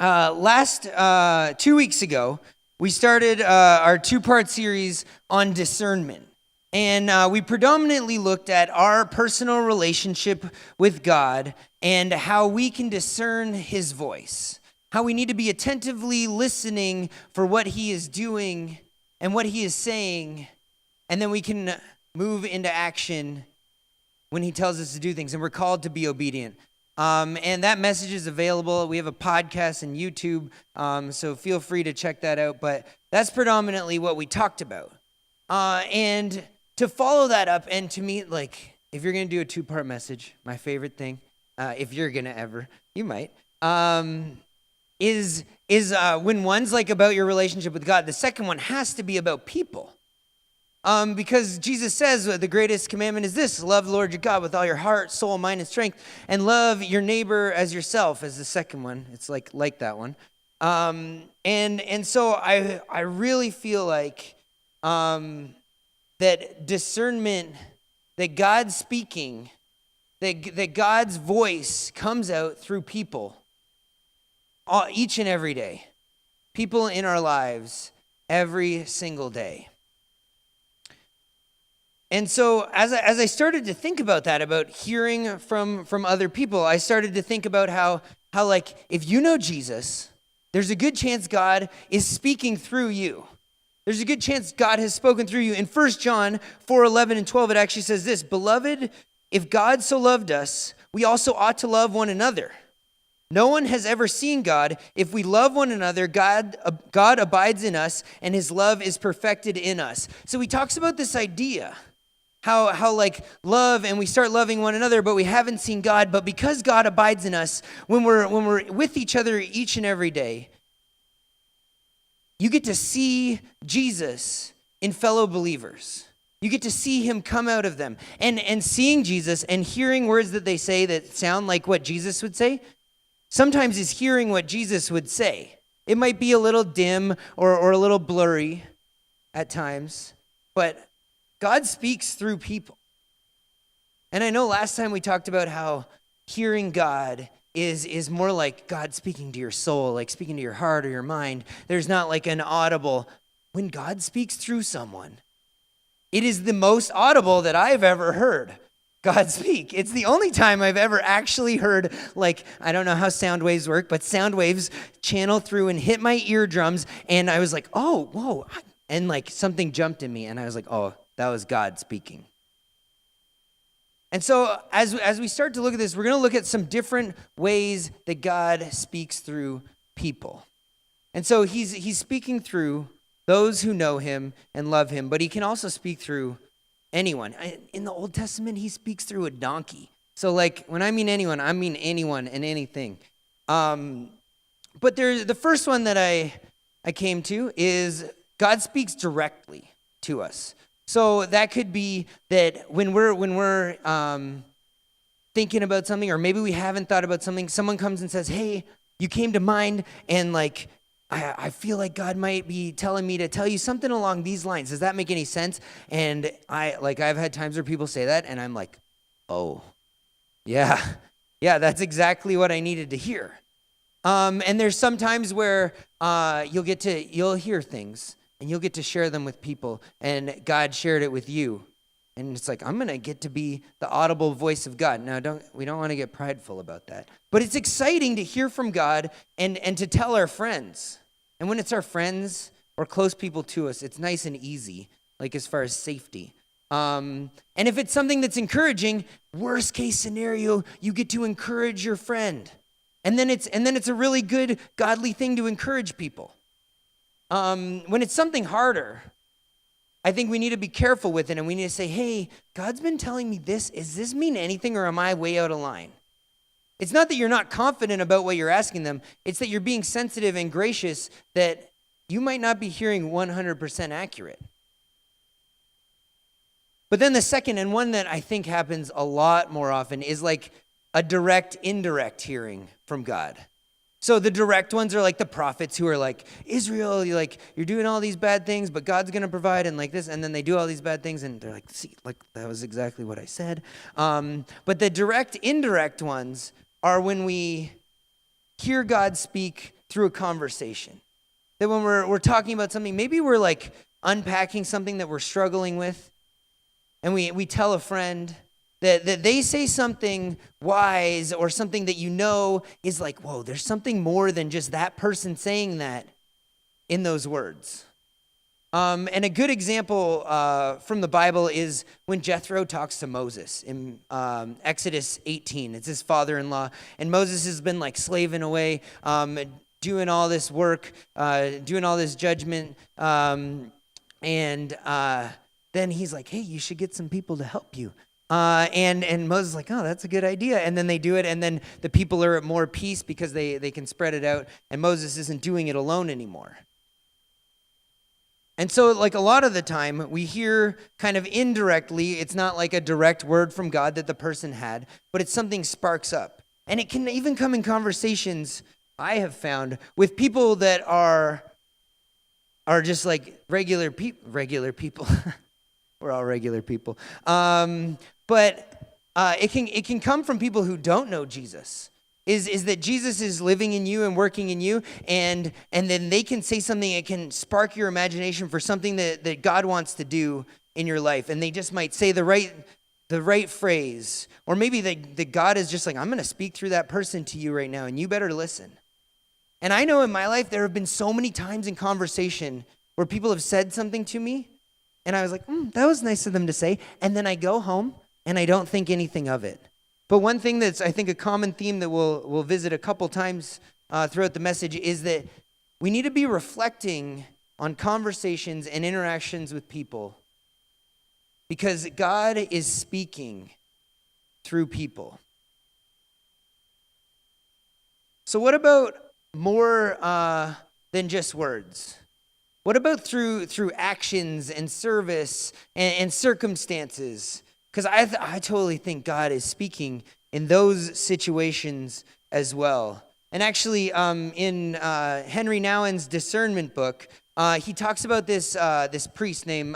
Last 2 weeks ago, we started our two-part series on discernment. And we predominantly looked at our personal relationship with God and how we can discern His voice, how we need to be attentively listening for what He is doing and what He is saying, and then we can move into action when He tells us to do things, and we're called to be obedient. And that message is available. We have a podcast and YouTube, so feel free to check that out. But that's predominantly what we talked about. And to follow that up, and to me, like, if you're going to do a two-part message, my favorite thing, if you're going to ever, you might, is when one's like about your relationship with God, the second one has to be about people. Because Jesus says the greatest commandment is this: love the Lord your God with all your heart, soul, mind, and strength, and love your neighbor as yourself as the second one. It's like that one. And so I really feel like that discernment, that God's speaking, that God's voice comes out through people each and every day. People in our lives every single day. And so as I started to think about that, about hearing from other people, I started to think about how like, if you know Jesus, there's a good chance God is speaking through you. There's a good chance God has spoken through you. In 1 John 4:11 and 12, it actually says this: "Beloved, if God so loved us, we also ought to love one another. No one has ever seen God. If we love one another, God abides in us, and His love is perfected in us." So he talks about this idea, how like love, and we start loving one another, but we haven't seen God. But because God abides in us, when we're with each other each and every day, you get to see Jesus in fellow believers. You get to see Him come out of them. And seeing Jesus and hearing words that they say that sound like what Jesus would say, sometimes is hearing what Jesus would say. It might be a little dim or a little blurry at times, but God speaks through people. And I know last time we talked about how hearing God is more like God speaking to your soul, like speaking to your heart or your mind. There's not like an audible. When God speaks through someone, it is the most audible that I've ever heard God speak. It's the only time I've ever actually heard, like, I don't know how sound waves work, but sound waves channel through and hit my eardrums, and I was like, oh, whoa, and like something jumped in me, and I was like, oh, that was God speaking. And so as we start to look at this, we're going to look at some different ways that God speaks through people. And so he's speaking through those who know Him and love Him, but He can also speak through anyone. In the Old Testament, He speaks through a donkey. So like when I mean anyone and anything. But the first one that I came to is God speaks directly to us. So that could be that when we're thinking about something, or maybe we haven't thought about something, someone comes and says, "Hey, you came to mind, and like I feel like God might be telling me to tell you something along these lines. Does that make any sense?" And I've had times where people say that, and I'm like, "Oh, yeah, that's exactly what I needed to hear." And there's some times where you'll hear things, and you'll get to share them with people, and God shared it with you. And it's like, I'm going to get to be the audible voice of God. Now, we don't want to get prideful about that. But it's exciting to hear from God and to tell our friends. And when it's our friends or close people to us, it's nice and easy, like as far as safety. And if it's something that's encouraging, worst case scenario, you get to encourage your friend. And then it's a really good, godly thing to encourage people. When it's something harder, I think we need to be careful with it, and we need to say, "Hey, God's been telling me this. Does this mean anything, or am I way out of line?" It's not that you're not confident about what you're asking them. It's that you're being sensitive and gracious, that you might not be hearing 100% accurate. But then the second, and one that I think happens a lot more often, is like a direct, indirect hearing from God. So the direct ones are like the prophets who are like, "Israel, you're doing all these bad things, but God's going to provide," and like this, and then they do all these bad things, and they're like, "See, like that was exactly what I said." But the direct, indirect ones are when we hear God speak through a conversation. That when we're talking about something, maybe we're like unpacking something that we're struggling with, and we tell a friend that they say something wise or something that you know is like, whoa, there's something more than just that person saying that in those words. And a good example from the Bible is when Jethro talks to Moses in Exodus 18. It's his father-in-law, and Moses has been like slaving away, doing all this work, doing all this judgment, and then he's like, hey, you should get some people to help you. And Moses is like, oh, that's a good idea. And then they do it, and then the people are at more peace because they can spread it out, and Moses isn't doing it alone anymore. And so, like a lot of the time, we hear kind of indirectly, it's not like a direct word from God that the person had, but it's something sparks up. And it can even come in conversations, I have found, with people that are just like regular people. We're all regular people. But it can come from people who don't know Jesus. Is that Jesus is living in you and working in you, and then they can say something that can spark your imagination for something that God wants to do in your life, and they just might say the right phrase, or maybe that God is just like, I'm going to speak through that person to you right now, and you better listen. And I know in my life there have been so many times in conversation where people have said something to me, and I was like, that was nice of them to say, and then I go home and I don't think anything of it. But one thing that's, I think, a common theme that we'll visit a couple times throughout the message is that we need to be reflecting on conversations and interactions with people, because God is speaking through people. So what about more than just words? What about through actions and service and circumstances? Because I totally think God is speaking in those situations as well. And actually, in Henry Nouwen's discernment book, he talks about this priest named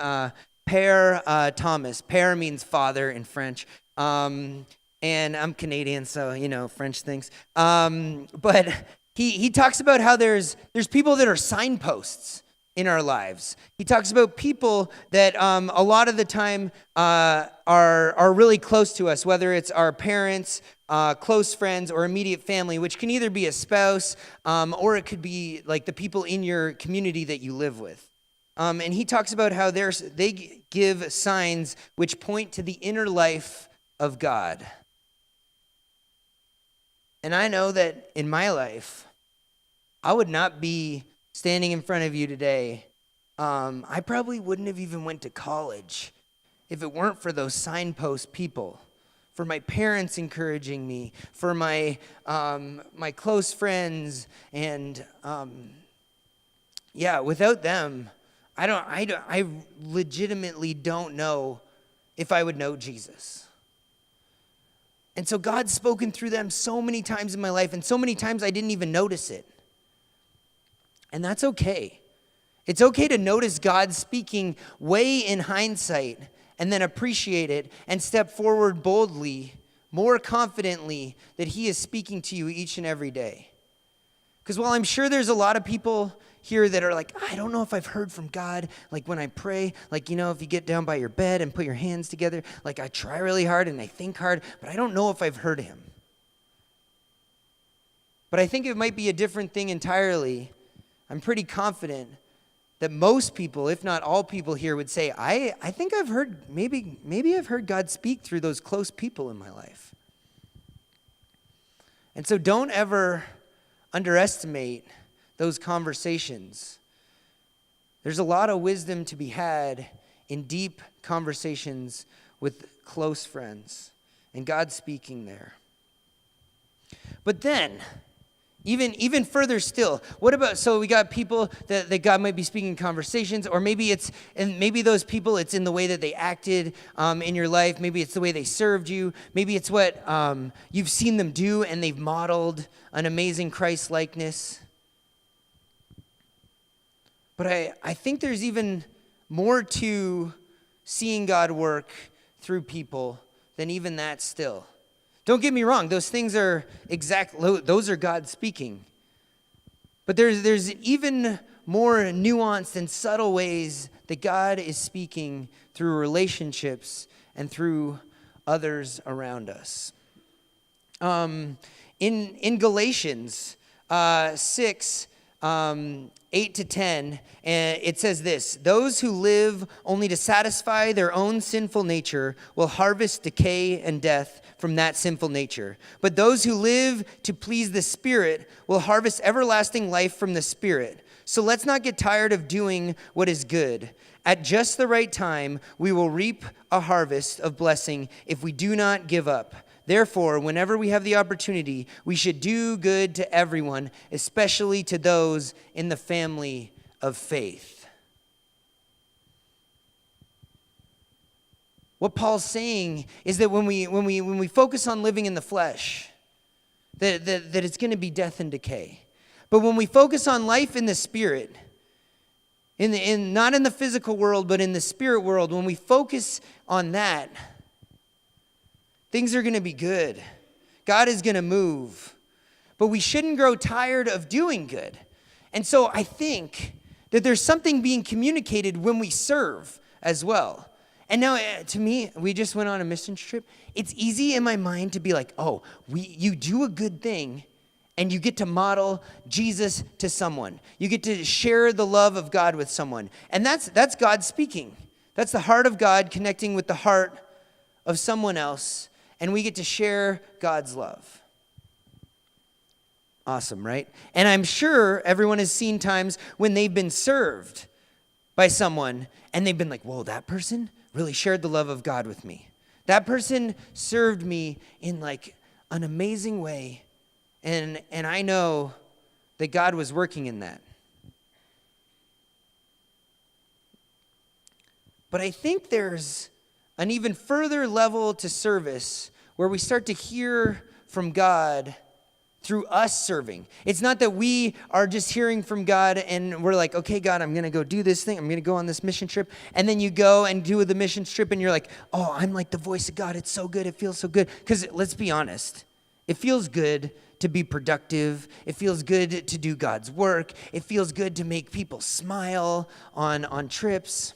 Père Thomas. Père means father in French. And I'm Canadian, so, French things. But he talks about how there's people that are signposts in our lives. He talks about people that a lot of the time are really close to us, whether it's our parents, close friends, or immediate family, which can either be a spouse or it could be like the people in your community that you live with. And he talks about how they give signs which point to the inner life of God. And I know that in my life, I would not be standing in front of you today. I probably wouldn't have even went to college if it weren't for those signpost people, for my parents encouraging me, for my close friends, and without them, I legitimately don't know if I would know Jesus. And so God's spoken through them so many times in my life, and so many times I didn't even notice it. And that's okay. It's okay to notice God speaking way in hindsight and then appreciate it and step forward boldly, more confidently that he is speaking to you each and every day. Because while I'm sure there's a lot of people here that are like, I don't know if I've heard from God, like when I pray, like, if you get down by your bed and put your hands together, like I try really hard and I think hard, but I don't know if I've heard him. But I think it might be a different thing entirely. I'm pretty confident that most people, if not all people here, would say, I think I've heard, maybe I've heard God speak through those close people in my life. And so don't ever underestimate those conversations. There's a lot of wisdom to be had in deep conversations with close friends, and God speaking there. But then, even further still, what about, so we got people that God might be speaking in conversations, or maybe maybe those people, it's in the way that they acted in your life. Maybe it's the way they served you. Maybe it's what you've seen them do and they've modeled an amazing Christ-likeness. But I think there's even more to seeing God work through people than even that still. Don't get me wrong, those things are those are God speaking. But there's even more nuanced and subtle ways that God is speaking through relationships and through others around us. In Galatians 6, 8 to 10, it says this: those who live only to satisfy their own sinful nature will harvest decay and death from that sinful nature. But those who live to please the Spirit will harvest everlasting life from the Spirit. So let's not get tired of doing what is good. At just the right time, we will reap a harvest of blessing if we do not give up. Therefore, whenever we have the opportunity, we should do good to everyone, especially to those in the family of faith. What Paul's saying is that when we focus on living in the flesh, that it's going to be death and decay. But when we focus on life in the Spirit, not in the physical world, but in the spirit world, when we focus on that, things are going to be good. God is going to move. But we shouldn't grow tired of doing good. And so I think that there's something being communicated when we serve as well. And now, to me, we just went on a mission trip. It's easy in my mind to be like, oh, you do a good thing, and you get to model Jesus to someone. You get to share the love of God with someone. And that's God speaking. That's the heart of God connecting with the heart of someone else. And we get to share God's love. Awesome, right? And I'm sure everyone has seen times when they've been served by someone and they've been like, whoa, that person really shared the love of God with me. That person served me in like an amazing way. And I know that God was working in that. But I think there's an even further level to service where we start to hear from God through us serving. It's not that we are just hearing from God and we're like, okay, God, I'm going to go do this thing. I'm going to go on this mission trip. And then you go and do the mission trip and you're like, oh, I'm like the voice of God. It's so good. It feels so good. Because let's be honest, it feels good to be productive. It feels good to do God's work. It feels good to make people smile on trips.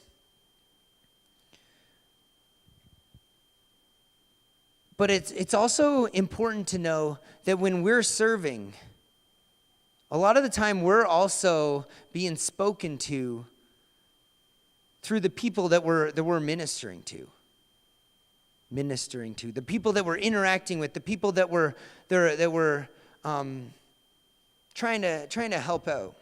But it's also important to know that when we're serving, a lot of the time we're also being spoken to through the people that we're ministering to, the people that we're interacting with, the people that we're trying to help out.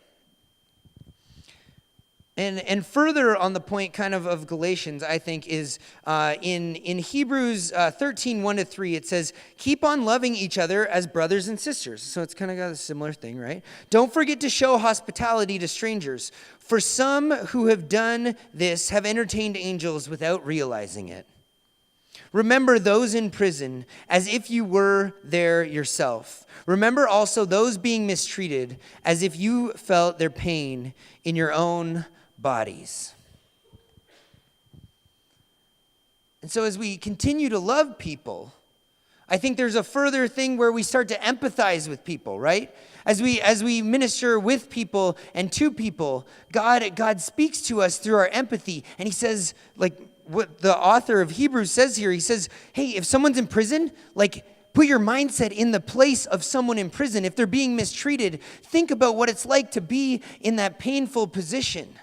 And further on the point kind of Galatians, I think, is in Hebrews 13, 1-3, it says, keep on loving each other as brothers and sisters. So it's kind of got a similar thing, right? Don't forget to show hospitality to strangers. For some who have done this have entertained angels without realizing it. Remember those in prison as if you were there yourself. Remember also those being mistreated as if you felt their pain in your own bodies. And so as we continue to love people, I think there's a further thing where we start to empathize with people, right? As we minister with people and to people, God speaks to us through our empathy. And he says, like what the author of Hebrews says here, he says, hey, if someone's in prison, like put your mindset in the place of someone in prison. If they're being mistreated, think about what it's like to be in that painful position.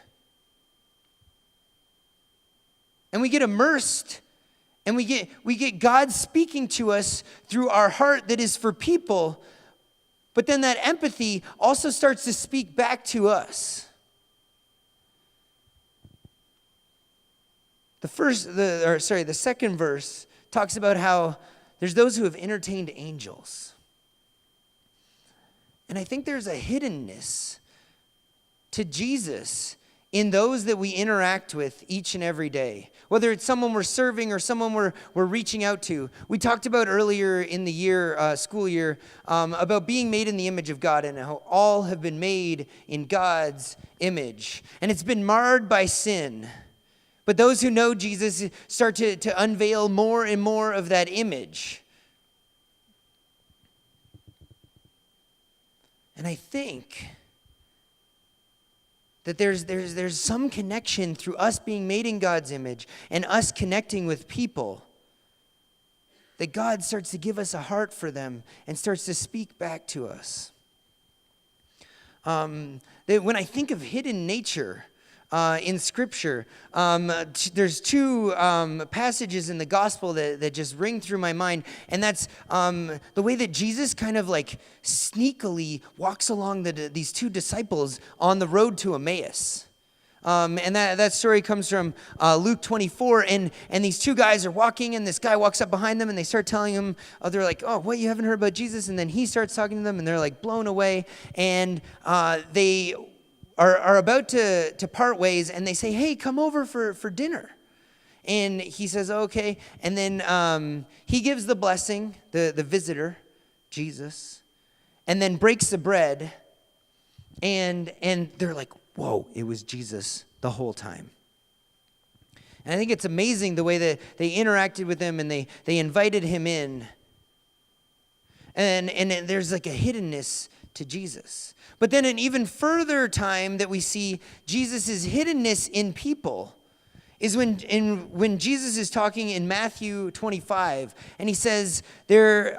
And we get immersed, and we get God speaking to us through our heart that is for people, but then that empathy also starts to speak back to us. The second verse talks about how there's those who have entertained angels. And I think there's a hiddenness to Jesus in those that we interact with each and every day. Whether it's someone we're serving or someone we're reaching out to. We talked about earlier in the year, school year, about being made in the image of God and how all have been made in God's image. And it's been marred by sin. But those who know Jesus start to unveil more and more of that image. And I think that there's some connection through us being made in God's image and us connecting with people, that God starts to give us a heart for them and starts to speak back to us. That when I think of hidden nature in Scripture, there's two passages in the gospel that just ring through my mind, and that's the way that Jesus kind of like sneakily walks along these two disciples on the road to Emmaus. And that story comes from Luke 24, and these two guys are walking, and this guy walks up behind them, and they start telling him, they're like, oh, what, you haven't heard about Jesus? And then he starts talking to them, and they're like blown away, and they are about to part ways, and they say, hey, come over for dinner. And he says, okay, and then he gives the blessing, the visitor, Jesus, and then breaks the bread, and they're like, whoa, it was Jesus the whole time. And I think it's amazing the way that they interacted with him and they invited him in. And there's like a hiddenness to Jesus. But then an even further time that we see Jesus' hiddenness in people is when Jesus is talking in Matthew 25, and he says there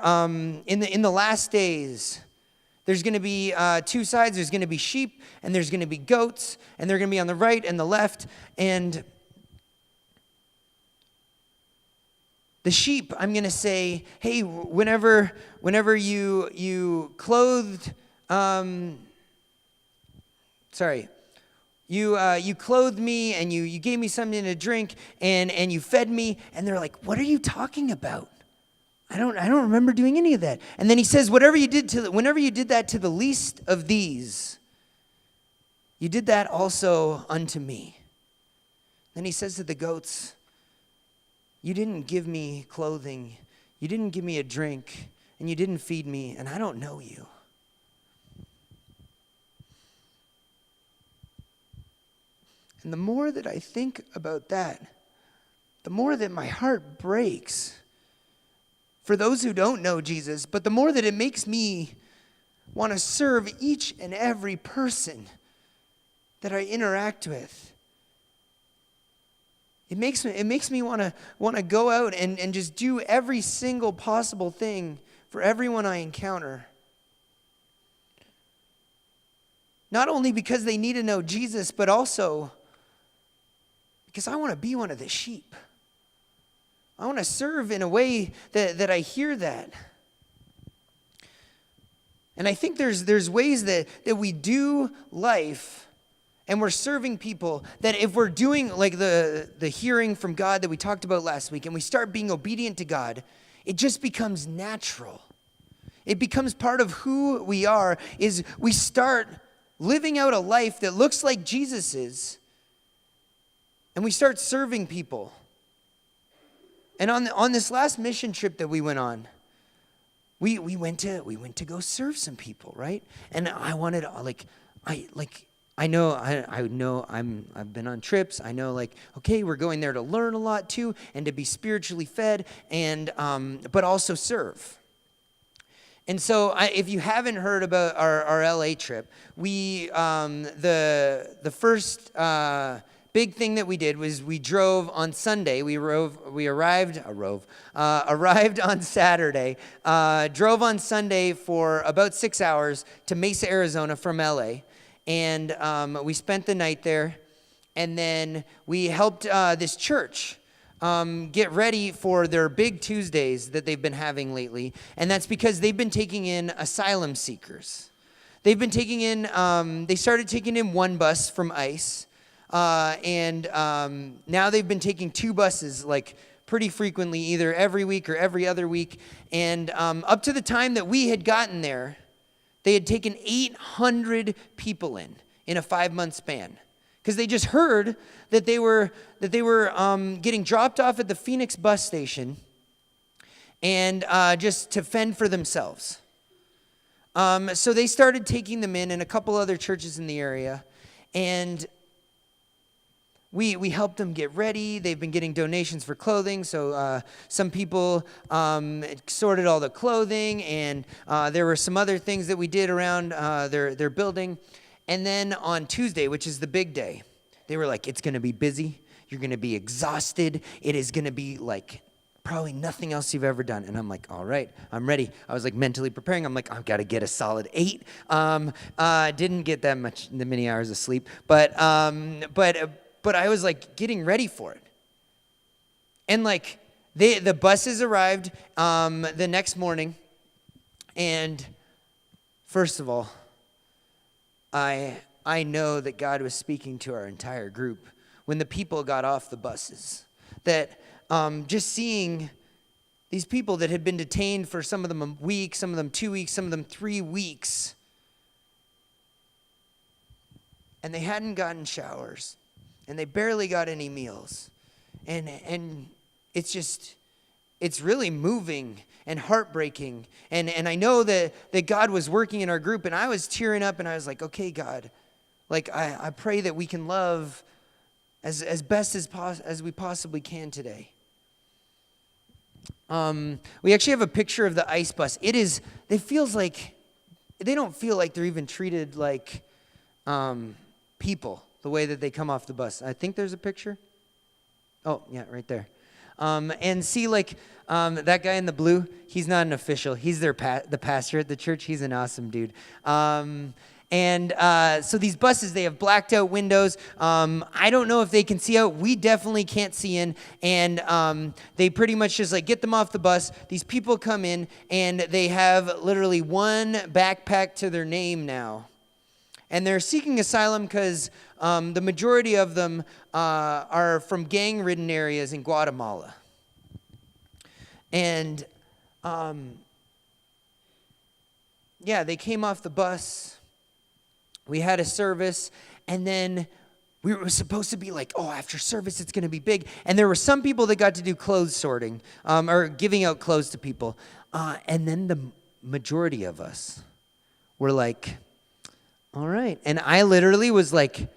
in the last days, there's going to be two sides. There's going to be sheep, and there's going to be goats, and they're going to be on the right and the left. And the sheep, I'm going to say, hey, whenever you clothed, you clothed me, and you gave me something to drink, and you fed me. And they're like, what are you talking about? I don't remember doing any of that. And then he says, whenever you did that to the least of these, you did that also unto me. Then he says to the goats, you didn't give me clothing, you didn't give me a drink, and you didn't feed me, and I don't know you. And the more that I think about that, the more that my heart breaks for those who don't know Jesus, but the more that it makes me want to serve each and every person that I interact with. It makes me want to go out and just do every single possible thing for everyone I encounter. Not only because they need to know Jesus, but also because I want to be one of the sheep. I want to serve in a way that I hear that. And I think there's ways that we do life and we're serving people that if we're doing like the hearing from God that we talked about last week and we start being obedient to God, it just becomes natural. It becomes part of who we are, is we start living out a life that looks like Jesus's, and we start serving people. And on this last mission trip that we went on, we went to go serve some people, right? And I wanted I've been on trips. I know okay, we're going there to learn a lot too, and to be spiritually fed, and but also serve. And so if you haven't heard about our LA trip, we the first big thing that we did was we drove on Sunday. We arrived on Saturday, drove on Sunday for about 6 hours to Mesa, Arizona from LA. And we spent the night there. And then we helped this church get ready for their big Tuesdays that they've been having lately. And that's because they've been taking in asylum seekers. They've been taking in, they started taking in one bus from ICE. And now they've been taking two buses pretty frequently, either every week or every other week. And up to the time that we had gotten there, they had taken 800 people in a 5-month span. Because they just heard that they were getting dropped off at the Phoenix bus station and just to fend for themselves. So they started taking them in a couple other churches in the area. And we helped them get ready. They've been getting donations for clothing. So some people sorted all the clothing, and there were some other things that we did around their building. And then on Tuesday, which is the big day, they were like, it's going to be busy. You're going to be exhausted. It is going to be like probably nothing else you've ever done. And I'm like, all right, I'm ready. I was like mentally preparing. I'm like, I've got to get a solid 8. Didn't get that many hours of sleep, but I was like getting ready for it. And like the buses arrived the next morning, and first of all, I know that God was speaking to our entire group when the people got off the buses. That just seeing these people that had been detained for some of them a week, some of them 2 weeks, some of them 3 weeks, and they hadn't gotten showers, and they barely got any meals, and it's really moving and heartbreaking. And I know that God was working in our group, and I was tearing up, and I was like, okay, God, like I pray that we can love as best as we possibly can today. We actually have a picture of the ICE bus. They don't feel like they're even treated like people, the way that they come off the bus. I think there's a picture. Oh, yeah, right there. And see, like, that guy in the blue, he's not an official. He's the pastor at the church. He's an awesome dude. So these buses, they have blacked out windows. I don't know if they can see out. We definitely can't see in. And they pretty much just like get them off the bus. These people come in, and they have literally one backpack to their name now. And they're seeking asylum because the majority of them are from gang-ridden areas in Guatemala. And they came off the bus. We had a service, and then we were supposed to be like, oh, after service, it's going to be big. And there were some people that got to do clothes sorting or giving out clothes to people. And then the majority of us were like, all right. And I literally was like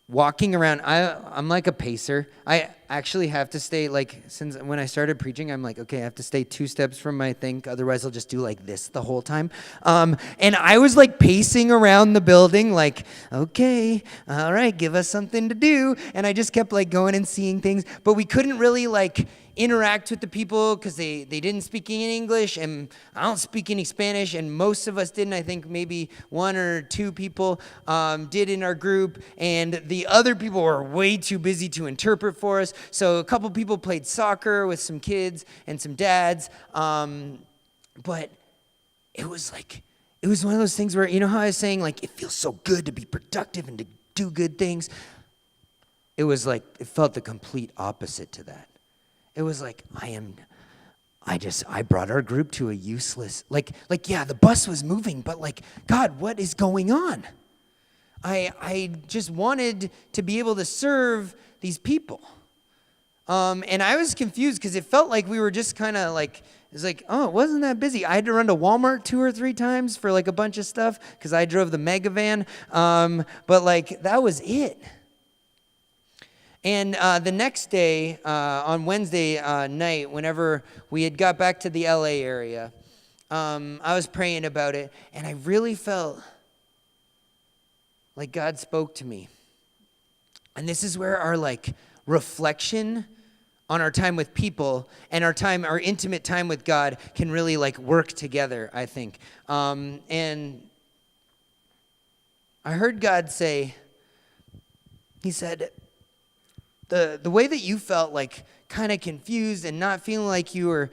walking around. I'm like a pacer. I actually have to stay, like, since when I started preaching, I'm like, okay, I have to stay 2 steps from my thing. Otherwise, I'll just do like this the whole time. And I was like pacing around the building like, okay, all right, give us something to do. And I just kept like going and seeing things. But we couldn't really like interact with the people because they didn't speak any English, and I don't speak any Spanish, and most of us didn't. I think maybe 1 or 2 people did in our group, and the other people were way too busy to interpret for us. So a couple people played soccer with some kids and some dads, but it was one of those things where, you know how I was saying, like, it feels so good to be productive and to do good things? It was like, it felt the complete opposite to that. It was like, I brought our group to a useless, yeah, the bus was moving, but like, God, what is going on? I just wanted to be able to serve these people. And I was confused because it felt like we were just kind of like, it's like, oh, it wasn't that busy. I had to run to Walmart 2 or 3 times for like a bunch of stuff because I drove the mega van. But like, that was it. And the next day, on Wednesday night, whenever we had got back to the LA area, I was praying about it, and I really felt like God spoke to me. And this is where our like reflection on our time with people and our intimate time with God can really like work together, I think. And I heard God say, he said, the way that you felt like kind of confused and not feeling like you were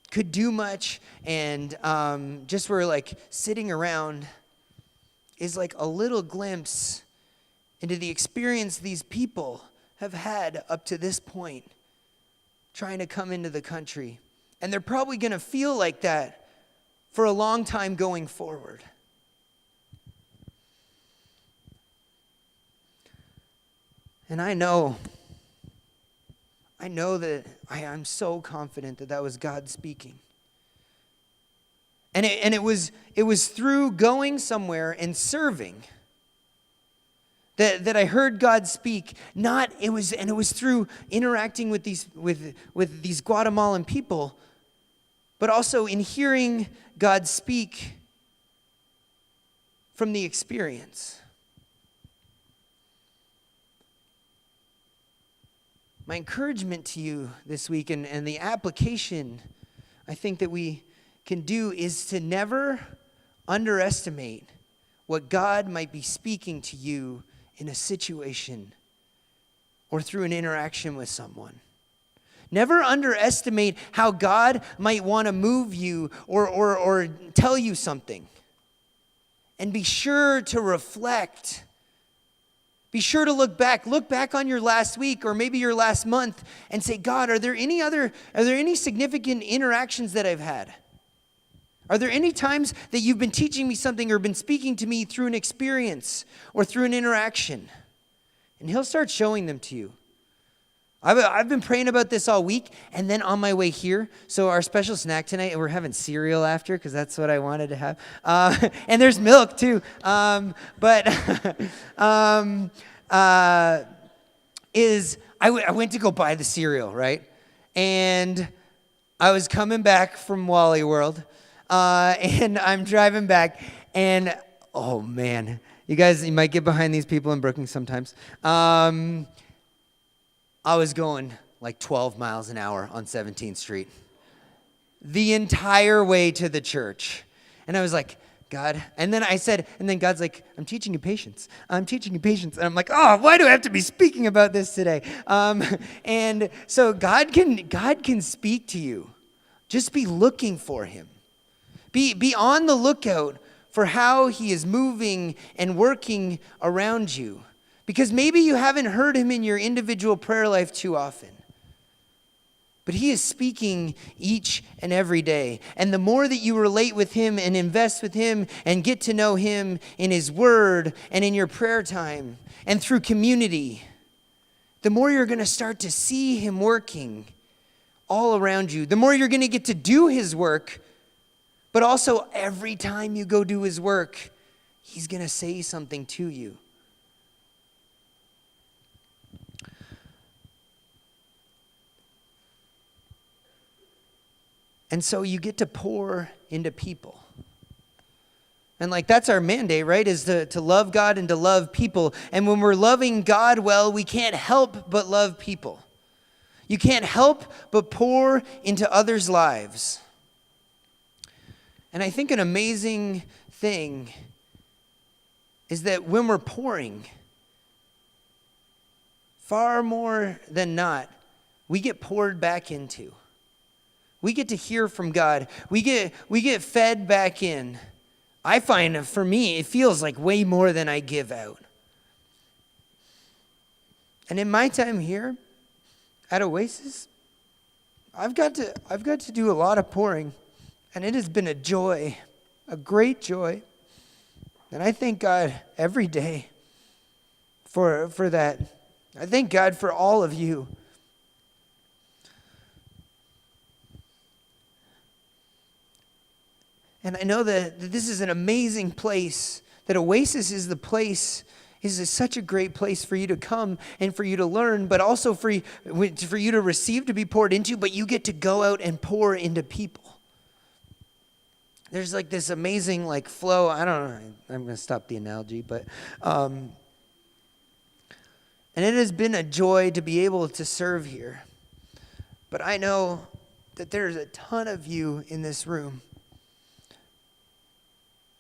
could do much and just were like sitting around is like a little glimpse into the experience these people have had up to this point trying to come into the country. And they're probably going to feel like that for a long time going forward. And I know that I'm so confident that was God speaking. And it was through going somewhere and serving that I heard God speak. It was through interacting with these Guatemalan people, but also in hearing God speak from the experience. My encouragement to you this week and the application I think that we can do is to never underestimate what God might be speaking to you in a situation or through an interaction with someone. Never underestimate how God might want to move you or tell you something. And be sure to reflect. Be sure to look back on your last week or maybe your last month and say, God, are there any significant interactions that I've had? Are there any times that you've been teaching me something or been speaking to me through an experience or through an interaction? And he'll start showing them to you. I've been praying about this all week, and then on my way here, so our special snack tonight, we're having cereal after, because that's what I wanted to have. And there's milk, too. I went to go buy the cereal, right? And I was coming back from Wally World, and I'm driving back, and oh, man. You might get behind these people in Brookings sometimes. I was going like 12 miles an hour on 17th Street the entire way to the church. And I was like, God. And then God's like, I'm teaching you patience. I'm teaching you patience. And I'm like, oh, why do I have to be speaking about this today? And so God can speak to you. Just be looking for him. Be on the lookout for how he is moving and working around you. Because maybe you haven't heard him in your individual prayer life too often. But he is speaking each and every day. And the more that you relate with him and invest with him and get to know him in his word and in your prayer time and through community, the more you're going to start to see him working all around you. The more you're going to get to do his work. But also every time you go do his work, he's going to say something to you. And so you get to pour into people. And that's our mandate, right? Is to love God and to love people. And when we're loving God well, we can't help but love people. You can't help but pour into others' lives. And I think an amazing thing is that when we're pouring, far more than not, we get poured back into. We get to hear from God. We get fed back in. I find, for me, it feels like way more than I give out. And in my time here at Oasis, I've got to do a lot of pouring, and it has been a joy, a great joy. And I thank God every day for that. I thank God for all of you. And I know that this is an amazing place, that Oasis is the place, is such a great place for you to come and for you to learn, but also for you to receive, to be poured into, but you get to go out and pour into people. There's this amazing flow. I don't know, I'm going to stop the analogy, but, and it has been a joy to be able to serve here. But I know that there's a ton of you in this room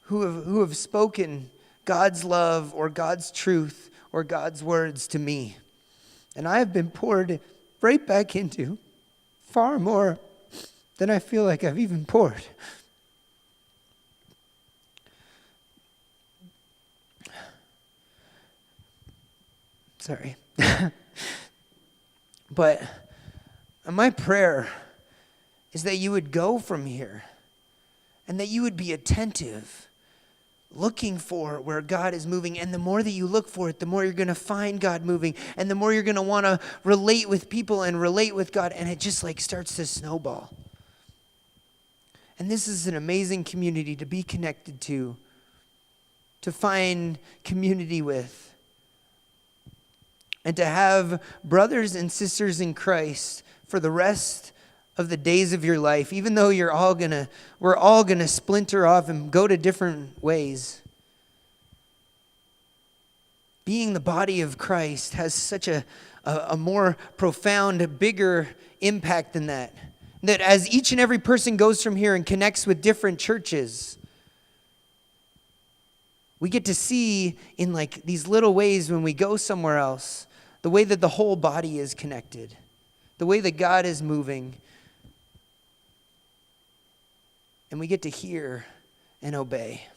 who have spoken God's love or God's truth or God's words to me. And I have been poured right back into far more than I feel like I've even poured. Sorry. But my prayer is that you would go from here and that you would be attentive, looking for where God is moving. And the more that you look for it, the more you're going to find God moving. And the more you're going to want to relate with people and relate with God. And it just starts to snowball. And this is an amazing community to be connected to find community with. And to have brothers and sisters in Christ for the rest of the days of your life, even though we're all gonna splinter off and go to different ways. being the body of Christ has such a more profound, bigger impact than that. That as each and every person goes from here and connects with different churches, we get to see in like these little ways when we go somewhere else, the way that the whole body is connected, the way that God is moving. And we get to hear and obey.